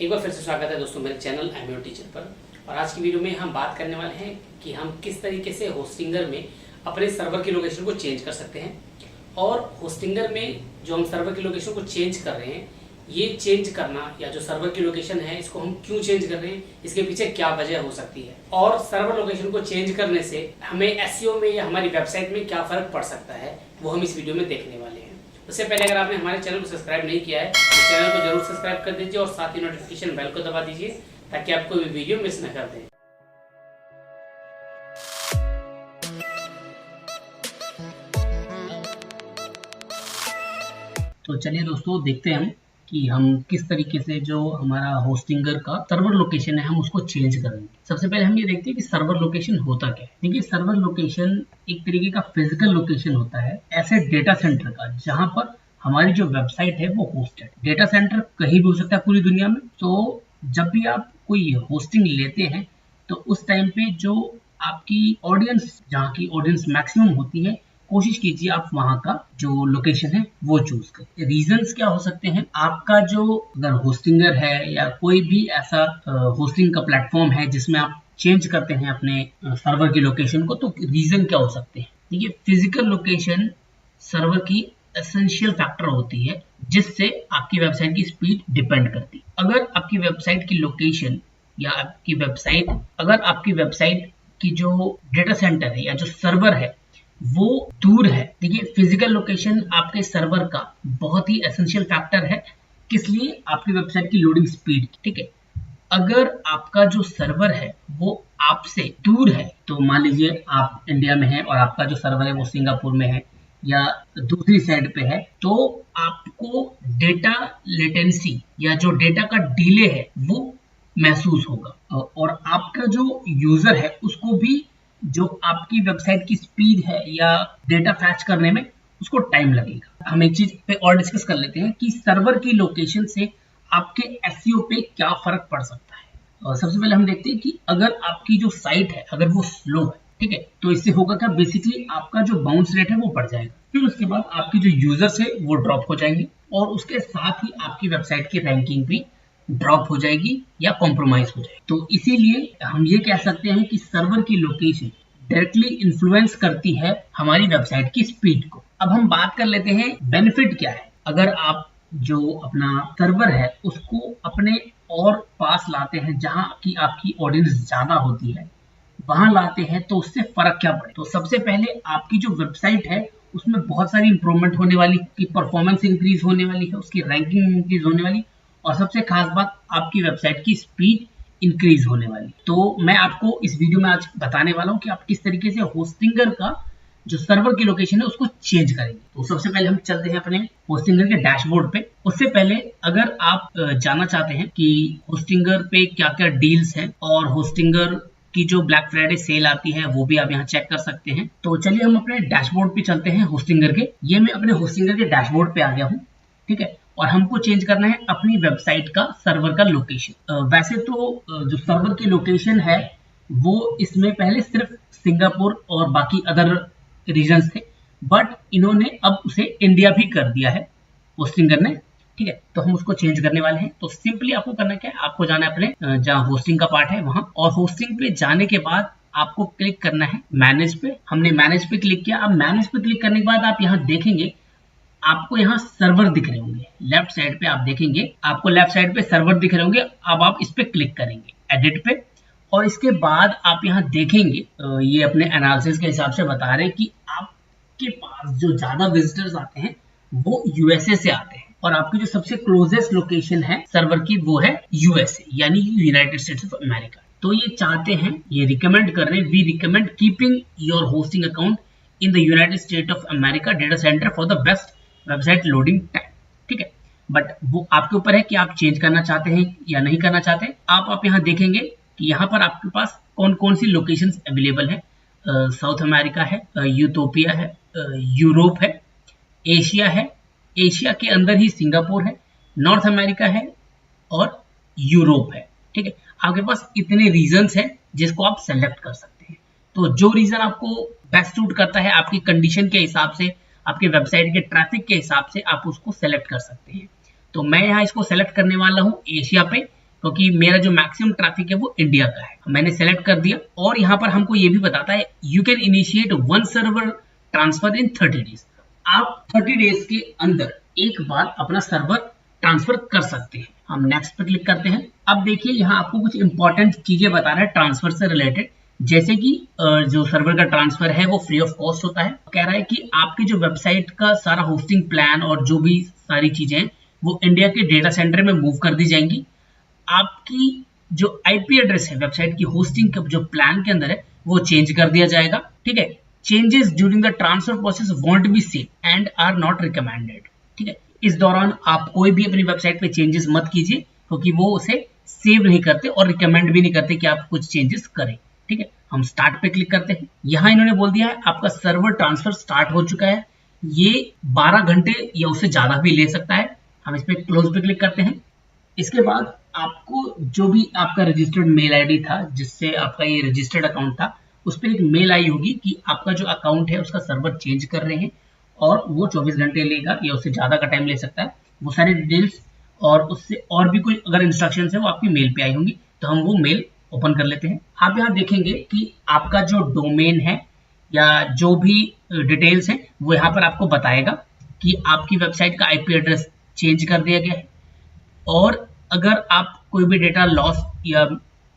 एक बार फिर से स्वागत है दोस्तों मेरे चैनल एमयू टीचर पर। और आज की वीडियो में हम बात करने वाले हैं कि हम किस तरीके से होस्टिंगर में अपने सर्वर की लोकेशन को चेंज कर सकते हैं। और होस्टिंगर में जो हम सर्वर की लोकेशन को चेंज कर रहे हैं, ये चेंज करना या जो सर्वर की लोकेशन है इसको हम क्यों चेंज कर रहे हैं, इसके पीछे क्या वजह हो सकती है, और सर्वर लोकेशन को चेंज करने से हमें एसईओ में या हमारी वेबसाइट में क्या फर्क पड़ सकता है, वो हम इस वीडियो में देखने वाले हैं। उससे पहले अगर आपने हमारे चैनल को सब्सक्राइब नहीं किया है तो चैनल को जरूर सब्सक्राइब कर दीजिए और साथ ही नोटिफिकेशन बेल को दबा दीजिए ताकि आप कोई भी वीडियो मिस न कर दें। तो चलिए दोस्तों देखते हैं हम कि हम किस तरीके से जो हमारा होस्टिंगर का सर्वर लोकेशन है हम उसको चेंज करेंगे। सबसे पहले हम ये देखते हैं कि सर्वर लोकेशन होता क्या है। देखिए, सर्वर लोकेशन एक तरीके का फिजिकल लोकेशन होता है ऐसे डेटा सेंटर का जहां पर हमारी जो वेबसाइट है वो होस्ट है। डेटा सेंटर कहीं भी हो सकता है पूरी दुनिया में। तो जब भी आप कोई होस्टिंग लेते हैं तो उस टाइम पे जो आपकी ऑडियंस, जहाँ की ऑडियंस मैक्सिमम होती है, कोशिश कीजिए आप वहां का जो लोकेशन है वो चूज करें। रीजंस क्या हो सकते हैं, आपका जो अगर होस्टिंगर है या कोई भी ऐसा होस्टिंग का प्लेटफॉर्म है जिसमें आप चेंज करते हैं अपने सर्वर की लोकेशन को, तो रीजन क्या हो सकते हैं। देखिए, फिजिकल लोकेशन सर्वर की एसेंशियल फैक्टर होती है जिससे आपकी वेबसाइट की स्पीड डिपेंड करती है। अगर आपकी वेबसाइट की लोकेशन या अगर आपकी वेबसाइट की जो डेटा सेंटर है या जो सर्वर है वो दूर है, देखिए फिजिकल लोकेशन आपके सर्वर का बहुत ही एसेंशियल फैक्टर है। किस लिए? आपकी वेबसाइट की लोडिंग स्पीड। ठीक है, अगर आपका जो सर्वर है वो आपसे दूर है, तो मान लीजिए आप इंडिया में हैं और आपका जो सर्वर है वो सिंगापुर में है या दूसरी साइड पे है, तो आपको डेटा लेटेंसी या जो डेटा का डिले है वो महसूस होगा और आपका जो यूजर है उसको भी जो आपकी वेबसाइट की स्पीड है या डेटा फैच करने में उसको टाइम लगेगा। हम एक चीज पे और डिस्कस कर लेते हैं कि सर्वर की लोकेशन से आपके एसईओ पे क्या फर्क पड़ सकता है। और सबसे पहले हम देखते हैं कि अगर आपकी जो साइट है अगर वो स्लो है, ठीक है, तो इससे होगा क्या, बेसिकली आपका जो बाउंस रेट है वो बढ़ जाएगा। फिर उसके बाद आपकी जो यूजर्स है वो ड्रॉप हो जाएंगे और उसके साथ ही आपकी वेबसाइट की रैंकिंग भी ड्रॉप हो जाएगी या कॉम्प्रोमाइज हो जाएगी। तो इसीलिए हम ये कह सकते हैं कि सर्वर की लोकेशन डायरेक्टली इन्फ्लुएंस करती है हमारी वेबसाइट की स्पीड को। अब हम बात कर लेते हैं बेनिफिट क्या है। अगर आप जो अपना सर्वर है उसको अपने और पास लाते हैं जहां की आपकी ऑडियंस ज्यादा होती है, वहां लाते हैं, तो उससे फर्क क्या पड़े। तो सबसे पहले आपकी जो वेबसाइट है उसमें बहुत सारी इंप्रूवमेंट होने वाली, की परफॉर्मेंस इंक्रीज होने वाली है, उसकी रैंकिंग इंक्रीज होने वाली, और सबसे खास बात आपकी वेबसाइट की स्पीड इंक्रीज होने वाली। तो मैं आपको इस वीडियो में आज बताने वाला हूं कि आप किस तरीके से होस्टिंगर का जो सर्वर की लोकेशन है उसको चेंज करेंगे। तो सबसे पहले हम चलते हैं अपने होस्टिंगर के डैशबोर्ड पे। उससे पहले अगर आप जानना चाहते हैं कि होस्टिंगर पे क्या क्या डील्स हैं और होस्टिंगर की जो ब्लैक फ्राइडे सेल आती है वो भी आप यहाँ चेक कर सकते हैं। तो चलिए हम अपने डैशबोर्ड पे चलते हैं होस्टिंगर के। ये मैं अपने होस्टिंगर के डैशबोर्ड पे आ गया हूँ, ठीक है, और हमको चेंज करना है अपनी वेबसाइट का सर्वर का लोकेशन। वैसे तो जो सर्वर की लोकेशन है वो इसमें पहले सिर्फ सिंगापुर और बाकी अदर रीजन्स थे, बट इन्होंने अब उसे इंडिया भी कर दिया है होस्टिंगर ने। ठीक है, तो हम उसको चेंज करने वाले हैं। तो सिंपली आपको करना क्या है, आपको जाना है अपने जहाँ होस्टिंग का पार्ट है वहां, और होस्टिंग पे जाने के बाद आपको क्लिक करना है मैनेज पे। हमने मैनेज पे क्लिक किया। अब मैनेज पे क्लिक करने के बाद आप यहाँ देखेंगे आपको यहाँ सर्वर दिख रहे होंगे। लेफ्ट साइड पे आप देखेंगे आपको लेफ्ट साइड पे सर्वर दिख रहे होंगे। अब आप इस पे क्लिक करेंगे एडिट पे, और इसके बाद आप यहाँ देखेंगे ये अपने एनालिसिस के हिसाब से बता रहे हैं कि आपके पास जो ज्यादा विजिटर्स आते हैं वो यूएसए से आते हैं और आपकी जो सबसे क्लोजेस्ट लोकेशन है सर्वर की वो है यूएसए यानी यूनाइटेड स्टेट्स ऑफ अमेरिका। तो ये चाहते हैं, ये रिकमेंड कर रहे हैं, we recommend keeping your hosting account in the United State of America data center for the best website loading time. ठीक है, बट वो आपके ऊपर है कि आप चेंज करना चाहते हैं या नहीं करना चाहते। आप यहाँ देखेंगे कि यहाँ पर आपके पास कौन कौन सी लोकेशंस अवेलेबल है। साउथ अमेरिका है, यूटोपिया है, यूरोप है, एशिया है, एशिया के अंदर ही सिंगापुर है, नॉर्थ अमेरिका है और यूरोप है। ठीक है, आपके पास इतने रीजन्स हैं जिसको आप सेलेक्ट कर सकते हैं। तो जो रीजन आपको बेस्ट सूट करता है आपकी कंडीशन के हिसाब से, आपके वेबसाइट के ट्रैफिक के हिसाब से आप उसको सेलेक्ट कर सकते हैं। तो मैं यहाँ इसको सेलेक्ट करने वाला हूँ एशिया पे, क्योंकि मेरा जो मैक्सिमम ट्रैफिक है वो इंडिया का है। मैंने सेलेक्ट कर दिया और यहाँ पर हमको ये भी बताता है you can initiate 1 server transfer in 30 days. आप 30 डेज के अंदर एक बार अपना सर्वर ट्रांसफर कर सकते हैं। हम नेक्स्ट पे क्लिक करते हैं। अब देखिए यहाँ आपको कुछ इंपॉर्टेंट चीजें बता रहा है ट्रांसफर से रिलेटेड, जैसे कि जो सर्वर का ट्रांसफर है वो फ्री ऑफ कॉस्ट होता है। कह रहा है कि आपकी जो वेबसाइट का सारा होस्टिंग प्लान और जो भी सारी चीजें हैं वो इंडिया के डेटा सेंटर में मूव कर दी जाएंगी। आपकी जो आईपी एड्रेस है वेबसाइट की होस्टिंग का जो प्लान के अंदर है वो चेंज कर दिया जाएगा। ठीक है, changes during the transfer process won't be save and are not recommended. ठीक है, इस दौरान आप कोई भी अपनी वेबसाइट पे चेंजेस मत कीजिए क्योंकि वो उसे सेव नहीं करते और रिकमेंड भी नहीं करते कि आप कुछ चेंजेस करें। ठीक है, हम स्टार्ट पे क्लिक करते हैं। यहाँ इन्होंने बोल दिया है आपका सर्वर ट्रांसफर स्टार्ट हो चुका है। ये 12 घंटे या उससे ज्यादा भी ले सकता है। हम इस पे क्लोज पे क्लिक करते हैं। इसके बाद आपको जो भी आपका रजिस्टर्ड मेल आईडी था जिससे आपका ये रजिस्टर्ड अकाउंट था उस पर एक मेल आई होगी कि आपका जो अकाउंट है उसका सर्वर चेंज कर रहे हैं और वो 24 घंटे लेगा या उससे ज्यादा का टाइम ले सकता है। वो सारे डिटेल्स और उससे और भी कोई अगर इंस्ट्रक्शन है वो आपकी मेल पे आई होंगी, तो हम वो मेल ओपन कर लेते हैं। आप यहाँ देखेंगे कि आपका जो डोमेन है या जो भी डिटेल्स है वो यहाँ पर आपको बताएगा कि आपकी वेबसाइट का आईपी एड्रेस चेंज कर दिया गया है। और अगर आप कोई भी डेटा लॉस या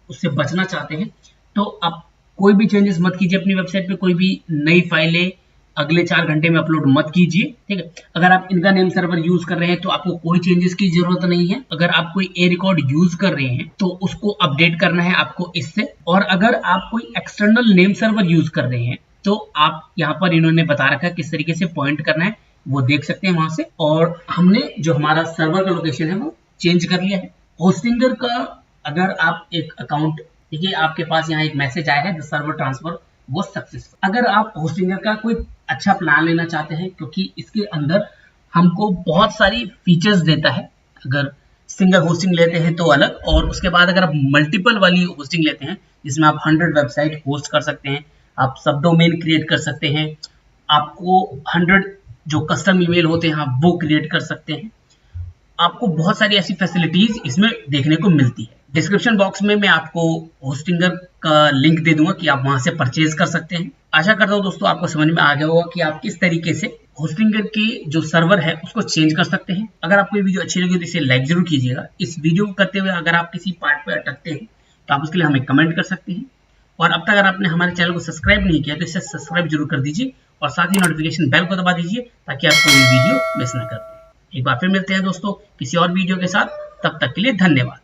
उससे बचना चाहते हैं तो आप कोई भी चेंजेस मत कीजिए अपनी वेबसाइट पे, कोई भी नई फाइलें अगले 4 घंटे में अपलोड मत कीजिए। ठीक है, अगर आप इनका नेम सर्वर यूज कर रहे हैं तो आपको कोई चेंजेस की जरूरत नहीं है। अगर आप कोई ए रिकॉर्ड यूज कर रहे हैं तो उसको अपडेट करना है आपको इससे। और अगर आप कोई एक्सटर्नल नेम सर्वर यूज कर रहे हैं तो आप यहाँ पर इन्होंने बता रखा है किस तरीके से पॉइंट करना है, वो देख सकते हैं वहां से। और हमने जो हमारा सर्वर का लोकेशन है वो चेंज कर लिया है। होस्टिंगर का अगर आप एक अकाउंट, देखिए आपके पास यहाँ एक मैसेज आया है द सर्वर ट्रांसफर वो सक्सेसफुल। अगर आप होस्टिंगर का कोई अच्छा प्लान लेना चाहते हैं क्योंकि इसके अंदर हमको बहुत सारी फीचर्स देता है। अगर सिंगल होस्टिंग लेते हैं तो अलग, और उसके बाद अगर आप मल्टीपल वाली होस्टिंग लेते हैं जिसमें आप 100 वेबसाइट होस्ट कर सकते हैं, आप सब डोमेन क्रिएट कर सकते हैं, आपको 100 जो कस्टम ईमेल होते हैं आप वो क्रिएट कर सकते हैं। आपको बहुत सारी ऐसी फैसिलिटीज इसमें देखने को मिलती है। डिस्क्रिप्शन बॉक्स में मैं आपको होस्टिंगर का लिंक दे दूंगा कि आप वहां से परचेज कर सकते हैं। आशा करता हूँ दोस्तों आपको समझ में आ गया होगा कि आप किस तरीके से होस्टिंगर के जो सर्वर है उसको चेंज कर सकते हैं। अगर आपको ये वीडियो अच्छी लगी तो इसे लाइक जरूर कीजिएगा। इस वीडियो को करते हुए अगर आप किसी पार्ट पे अटकते हैं तो आप उसके लिए हमें कमेंट कर सकते हैं। और अब तक अगर आपने हमारे चैनल को सब्सक्राइब नहीं किया तो इसे सब्सक्राइब जरूर कर दीजिए और साथ ही नोटिफिकेशन बेल को दबा दीजिए ताकि आप कोई वीडियो मिस न कर पाए। एक बार फिर मिलते हैं दोस्तों किसी और वीडियो के साथ, तब तक के लिए धन्यवाद।